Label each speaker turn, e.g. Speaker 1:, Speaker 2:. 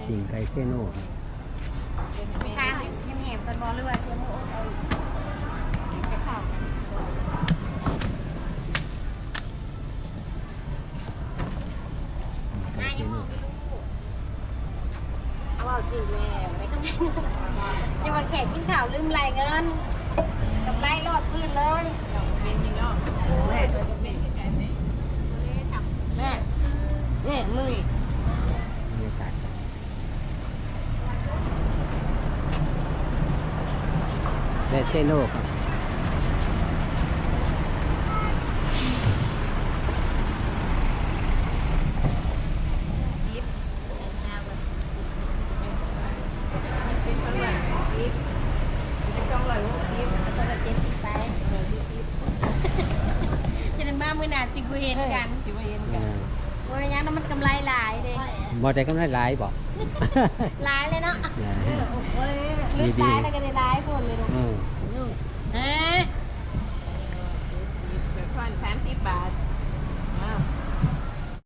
Speaker 1: ปิ่งไก่เซโน่
Speaker 2: ข้าวยังแหมกันบอลหรือว่าเชียร์โม่เอากระเพรากัน
Speaker 1: ไก่เซโน่
Speaker 2: เอาเอาสิแม่ไม่ต้องยังมาแขกกินข่าวลืมไรเงินกับไรรอดพื้นเลยเป็นยังไงแม่แม่แม่มือบ
Speaker 1: รรยากาศไก่เซโน่ครับ
Speaker 2: จะได้มามือหนาจิกุเห็นกันจิกุเห็นกันว่าอย่างนั้นมันกำไรหลายเด้
Speaker 1: บ่ได้กำไรหลายบ่
Speaker 2: หลายเลยเนาะ
Speaker 1: ดี
Speaker 2: ลึก
Speaker 1: ดี
Speaker 2: หลายแล้วก็ได้หลายคนเลยเนาะ
Speaker 1: อืม
Speaker 2: ฮะ
Speaker 3: 30 บาท